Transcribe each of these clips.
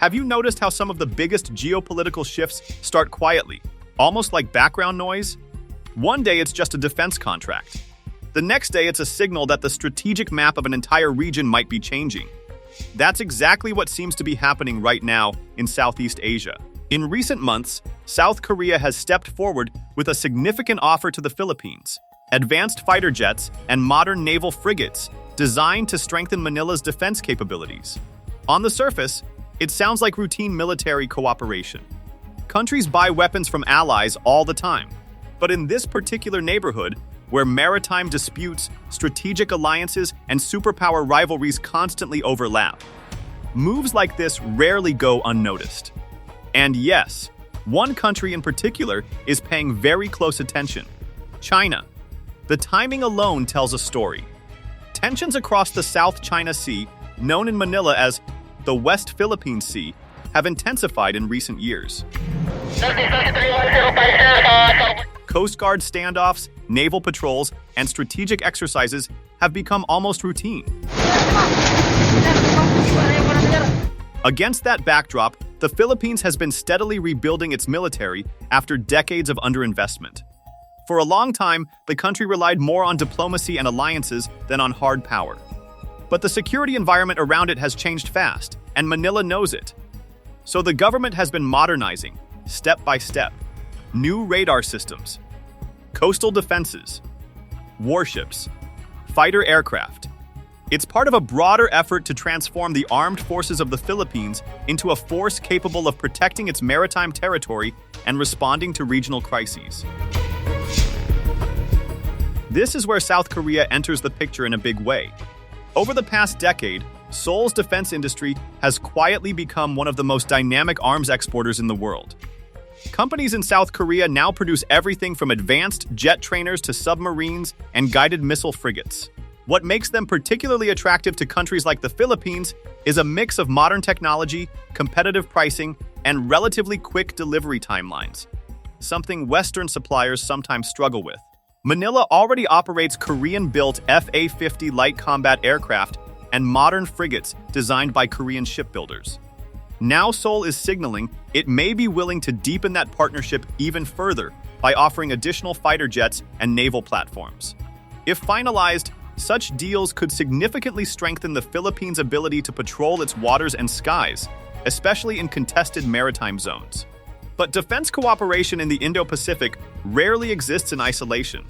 Have you noticed how some of the biggest geopolitical shifts start quietly, almost like background noise? One day it's just a defense contract. The next day it's a signal that the strategic map of an entire region might be changing. That's exactly what seems to be happening right now in Southeast Asia. In recent months, South Korea has stepped forward with a significant offer to the Philippines: advanced fighter jets and modern naval frigates designed to strengthen Manila's defense capabilities. On the surface, it sounds like routine military cooperation. Countries buy weapons from allies all the time. But in this particular neighborhood, where maritime disputes, strategic alliances, and superpower rivalries constantly overlap, moves like this rarely go unnoticed. And yes, one country in particular is paying very close attention: China. The timing alone tells a story. Tensions across the South China Sea, known in Manila as the West Philippine Sea, have intensified in recent years. Coast Guard standoffs, naval patrols, and strategic exercises have become almost routine. Against that backdrop, the Philippines has been steadily rebuilding its military after decades of underinvestment. For a long time, the country relied more on diplomacy and alliances than on hard power. But the security environment around it has changed fast, and Manila knows it. So the government has been modernizing, step by step. New radar systems, coastal defenses, warships, fighter aircraft. It's part of a broader effort to transform the armed forces of the Philippines into a force capable of protecting its maritime territory and responding to regional crises. This is where South Korea enters the picture in a big way. Over the past decade, Seoul's defense industry has quietly become one of the most dynamic arms exporters in the world. Companies in South Korea now produce everything from advanced jet trainers to submarines and guided missile frigates. What makes them particularly attractive to countries like the Philippines is a mix of modern technology, competitive pricing, and relatively quick delivery timelines, something Western suppliers sometimes struggle with. Manila already operates Korean-built Fa-50 light combat aircraft and modern frigates designed by Korean shipbuilders. Now Seoul is signaling it may be willing to deepen that partnership even further by offering additional fighter jets and naval platforms. If finalized, such deals could significantly strengthen the Philippines' ability to patrol its waters and skies, especially in contested maritime zones. But defense cooperation in the Indo-Pacific rarely exists in isolation.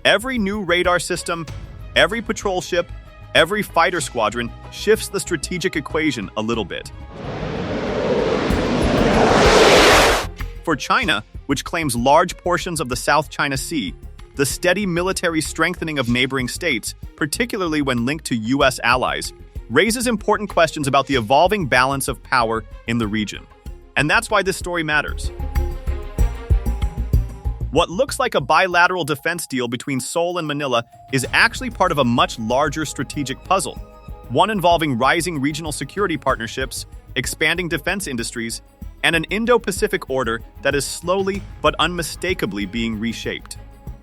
Every new radar system, every patrol ship, every fighter squadron shifts the strategic equation a little bit. For China, which claims large portions of the South China Sea, the steady military strengthening of neighboring states, particularly when linked to U.S. allies, raises important questions about the evolving balance of power in the region. And that's why this story matters. What looks like a bilateral defense deal between Seoul and Manila is actually part of a much larger strategic puzzle, one involving rising regional security partnerships, expanding defense industries, and an Indo-Pacific order that is slowly but unmistakably being reshaped.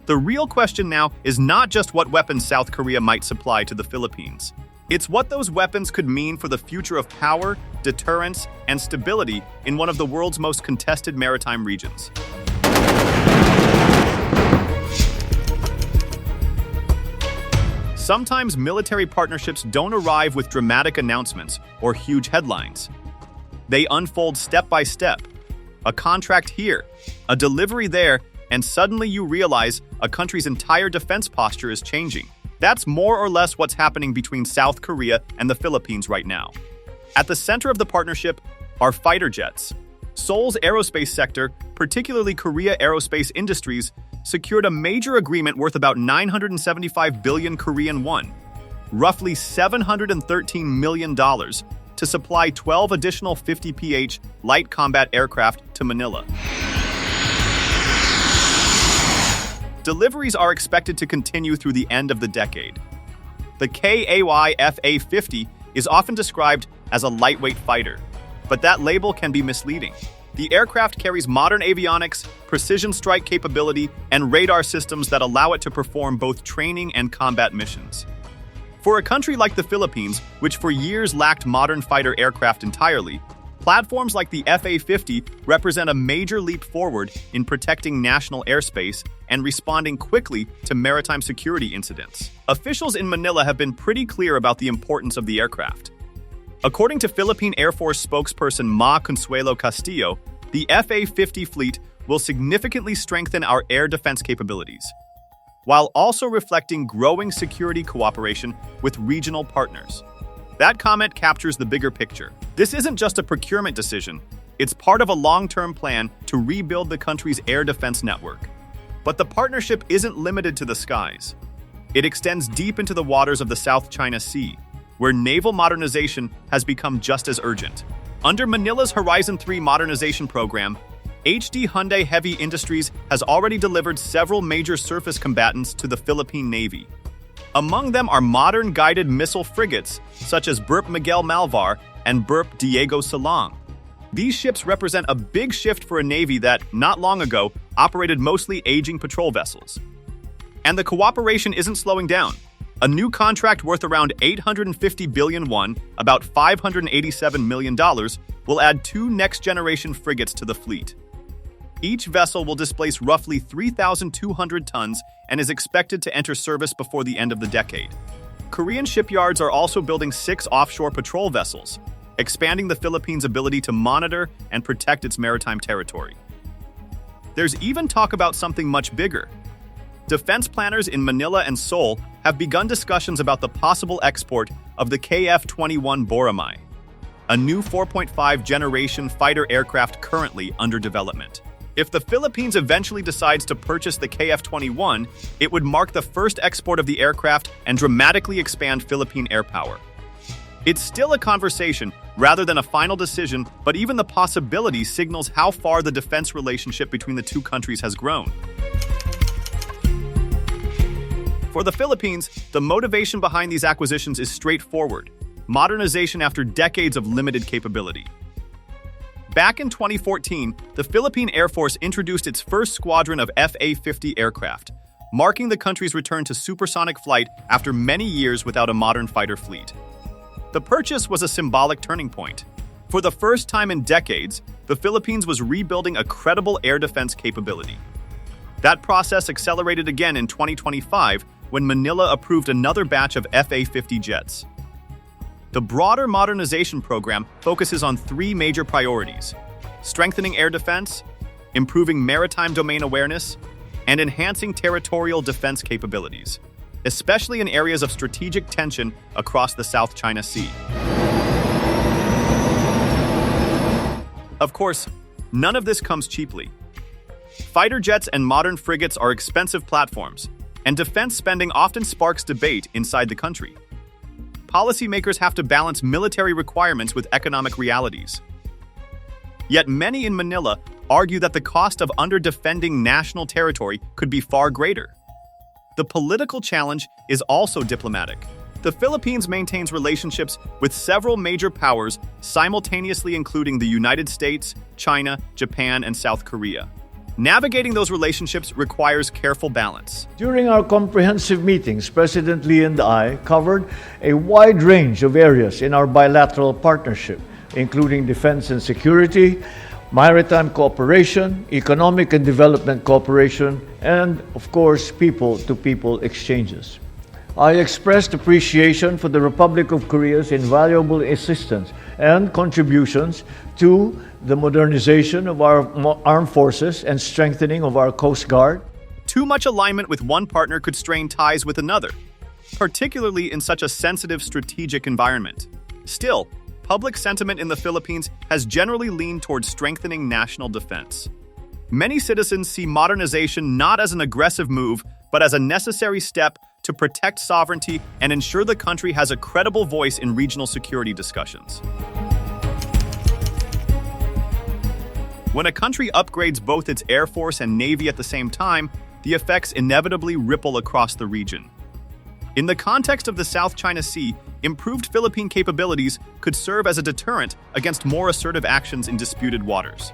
The real question now is not just what weapons South Korea might supply to the Philippines. It's what those weapons could mean for the future of power, deterrence, and stability in one of the world's most contested maritime regions. Sometimes military partnerships don't arrive with dramatic announcements or huge headlines. They unfold step by step. A contract here, a delivery there, and suddenly you realize a country's entire defense posture is changing. That's more or less what's happening between South Korea and the Philippines right now. At the center of the partnership are fighter jets. Seoul's aerospace sector, particularly Korea Aerospace Industries, secured a major agreement worth about 975 billion Korean won, roughly $713 million, to supply 12 additional 50PH light combat aircraft to Manila. Deliveries are expected to continue through the end of the decade. The KAY FA-50 is often described as a lightweight fighter, but that label can be misleading. The aircraft carries modern avionics, precision strike capability, and radar systems that allow it to perform both training and combat missions. For a country like the Philippines, which for years lacked modern fighter aircraft entirely, Platforms like the FA-50 represent a major leap forward in protecting national airspace and responding quickly to maritime security incidents. Officials in Manila have been pretty clear about the importance of the aircraft. According to Philippine Air Force spokesperson Ma Consuelo Castillo, the FA-50 fleet will significantly strengthen our air defense capabilities, while also reflecting growing security cooperation with regional partners. That comment captures the bigger picture. This isn't just a procurement decision, it's part of a long-term plan to rebuild the country's air defense network. But the partnership isn't limited to the skies. It extends deep into the waters of the South China Sea, where naval modernization has become just as urgent. Under Manila's Horizon 3 modernization program, HD Hyundai Heavy Industries has already delivered several major surface combatants to the Philippine Navy. Among them are modern guided missile frigates such as Burp Miguel Malvar and Burp Diego Salang. These ships represent a big shift for a navy that, not long ago, operated mostly aging patrol vessels. And the cooperation isn't slowing down. A new contract worth around 850 billion won, about $587 million, will add 2 next-generation frigates to the fleet. Each vessel will displace roughly 3,200 tons and is expected to enter service before the end of the decade. Korean shipyards are also building 6 offshore patrol vessels, expanding the Philippines' ability to monitor and protect its maritime territory. There's even talk about something much bigger. Defense planners in Manila and Seoul have begun discussions about the possible export of the KF-21 Boracay, a new 4.5-generation fighter aircraft currently under development. If the Philippines eventually decides to purchase the KF-21, it would mark the first export of the aircraft and dramatically expand Philippine air power. It's still a conversation rather than a final decision, but even the possibility signals how far the defense relationship between the two countries has grown. For the Philippines, the motivation behind these acquisitions is straightforward: modernization after decades of limited capability. Back in 2014, the Philippine Air Force introduced its first squadron of FA-50 aircraft, marking the country's return to supersonic flight after many years without a modern fighter fleet. The purchase was a symbolic turning point. For the first time in decades, the Philippines was rebuilding a credible air defense capability. That process accelerated again in 2025 when Manila approved another batch of FA-50 jets. The broader modernization program focuses on 3 major priorities: strengthening air defense, improving maritime domain awareness, and enhancing territorial defense capabilities, especially in areas of strategic tension across the South China Sea. Of course, none of this comes cheaply. Fighter jets and modern frigates are expensive platforms, and defense spending often sparks debate inside the country. Policymakers have to balance military requirements with economic realities. Yet many in Manila argue that the cost of under-defending national territory could be far greater. The political challenge is also diplomatic. The Philippines maintains relationships with several major powers, simultaneously including the United States, China, Japan, and South Korea. Navigating those relationships requires careful balance. During our comprehensive meetings, President Lee and I covered a wide range of areas in our bilateral partnership, including defense and security, maritime cooperation, economic and development cooperation, and, of course, people-to-people exchanges. I expressed appreciation for the Republic of Korea's invaluable assistance and contributions to the modernization of our armed forces and strengthening of our Coast Guard. Too much alignment with one partner could strain ties with another, particularly in such a sensitive strategic environment. Still, public sentiment in the Philippines has generally leaned towards strengthening national defense. Many citizens see modernization not as an aggressive move, but as a necessary step to protect sovereignty and ensure the country has a credible voice in regional security discussions. When a country upgrades both its air force and navy at the same time, the effects inevitably ripple across the region. In the context of the South China Sea, improved Philippine capabilities could serve as a deterrent against more assertive actions in disputed waters.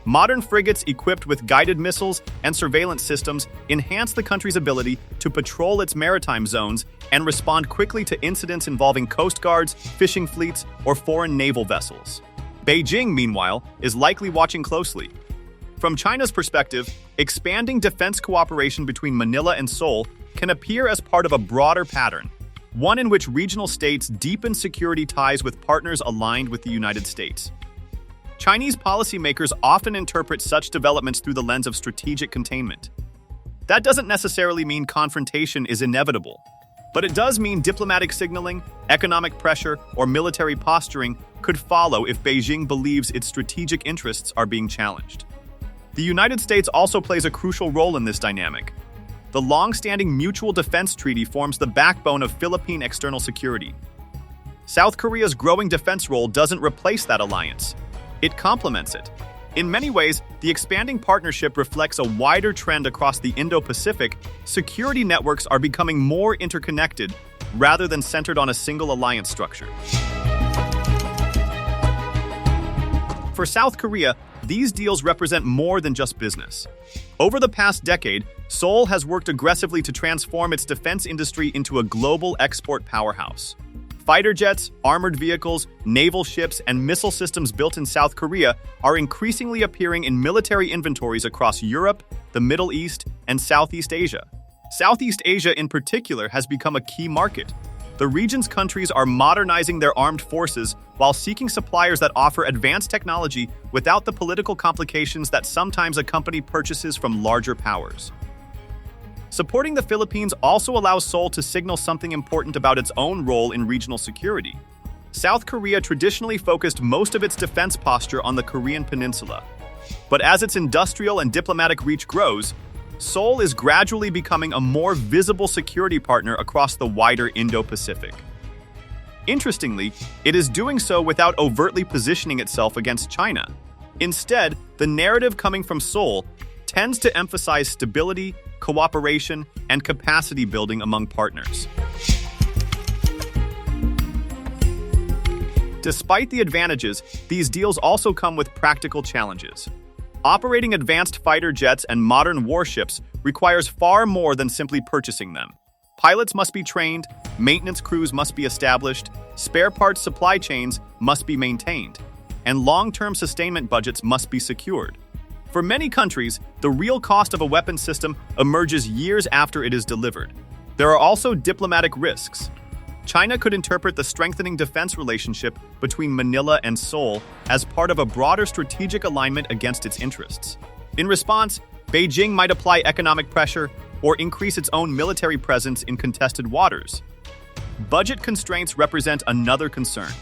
Modern frigates equipped with guided missiles and surveillance systems enhance the country's ability to patrol its maritime zones and respond quickly to incidents involving coast guards, fishing fleets, or foreign naval vessels. Beijing, meanwhile, is likely watching closely. From China's perspective, expanding defense cooperation between Manila and Seoul can appear as part of a broader pattern, one in which regional states deepen security ties with partners aligned with the United States. Chinese policymakers often interpret such developments through the lens of strategic containment. That doesn't necessarily mean confrontation is inevitable, but it does mean diplomatic signaling, economic pressure, or military posturing could follow if Beijing believes its strategic interests are being challenged. The United States also plays a crucial role in this dynamic. The long-standing Mutual Defense Treaty forms the backbone of Philippine external security. South Korea's growing defense role doesn't replace that alliance. It complements it. In many ways, the expanding partnership reflects a wider trend across the Indo-Pacific. Security networks are becoming more interconnected rather than centered on a single alliance structure. For South Korea, these deals represent more than just business. Over the past decade, Seoul has worked aggressively to transform its defense industry into a global export powerhouse. Fighter jets, armored vehicles, naval ships, and missile systems built in South Korea are increasingly appearing in military inventories across Europe, the Middle East, and Southeast Asia. Southeast Asia in particular has become a key market. The region's countries are modernizing their armed forces while seeking suppliers that offer advanced technology without the political complications that sometimes accompany purchases from larger powers. Supporting the Philippines also allows Seoul to signal something important about its own role in regional security. South Korea traditionally focused most of its defense posture on the Korean peninsula. But as its industrial and diplomatic reach grows, Seoul is gradually becoming a more visible security partner across the wider Indo-Pacific. Interestingly, it is doing so without overtly positioning itself against China. Instead, the narrative coming from Seoul tends to emphasize stability, cooperation, and capacity building among partners. Despite the advantages, these deals also come with practical challenges. Operating advanced fighter jets and modern warships requires far more than simply purchasing them. Pilots must be trained, maintenance crews must be established, spare parts supply chains must be maintained, and long-term sustainment budgets must be secured. For many countries, the real cost of a weapon system emerges years after it is delivered. There are also diplomatic risks. China could interpret the strengthening defense relationship between Manila and Seoul as part of a broader strategic alignment against its interests. In response, Beijing might apply economic pressure or increase its own military presence in contested waters. Budget constraints represent another concern.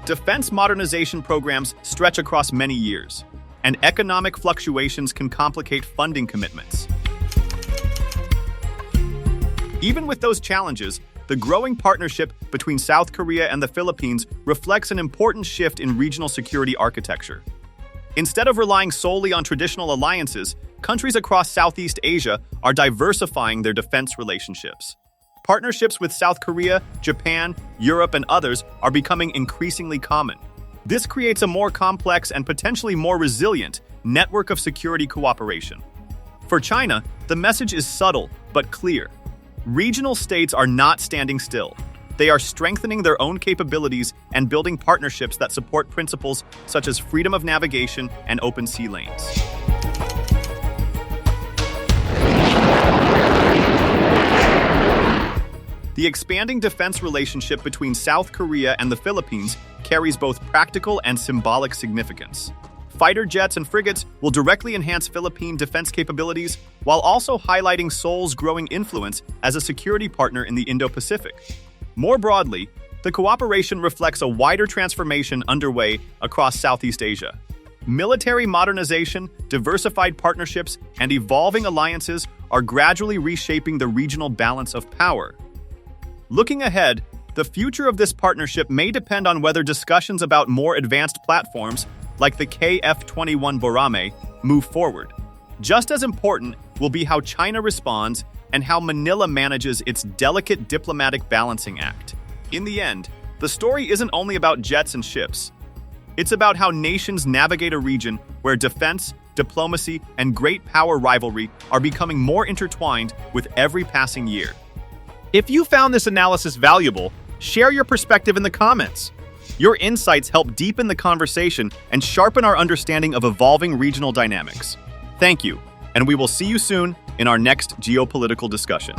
Defense modernization programs stretch across many years, and economic fluctuations can complicate funding commitments. Even with those challenges, the growing partnership between South Korea and the Philippines reflects an important shift in regional security architecture. Instead of relying solely on traditional alliances, countries across Southeast Asia are diversifying their defense relationships. Partnerships with South Korea, Japan, Europe, and others are becoming increasingly common. This creates a more complex and potentially more resilient network of security cooperation. For China, the message is subtle but clear. Regional states are not standing still. They are strengthening their own capabilities and building partnerships that support principles such as freedom of navigation and open sea lanes. The expanding defense relationship between South Korea and the Philippines carries both practical and symbolic significance. Fighter jets and frigates will directly enhance Philippine defense capabilities while also highlighting Seoul's growing influence as a security partner in the Indo-Pacific. More broadly, the cooperation reflects a wider transformation underway across Southeast Asia. Military modernization, diversified partnerships, and evolving alliances are gradually reshaping the regional balance of power. Looking ahead, the future of this partnership may depend on whether discussions about more advanced platforms, like the KF-21 Borame, move forward. Just as important will be how China responds and how Manila manages its delicate diplomatic balancing act. In the end, the story isn't only about jets and ships. It's about how nations navigate a region where defense, diplomacy, and great power rivalry are becoming more intertwined with every passing year. If you found this analysis valuable, share your perspective in the comments. Your insights help deepen the conversation and sharpen our understanding of evolving regional dynamics. Thank you, and we will see you soon in our next geopolitical discussion.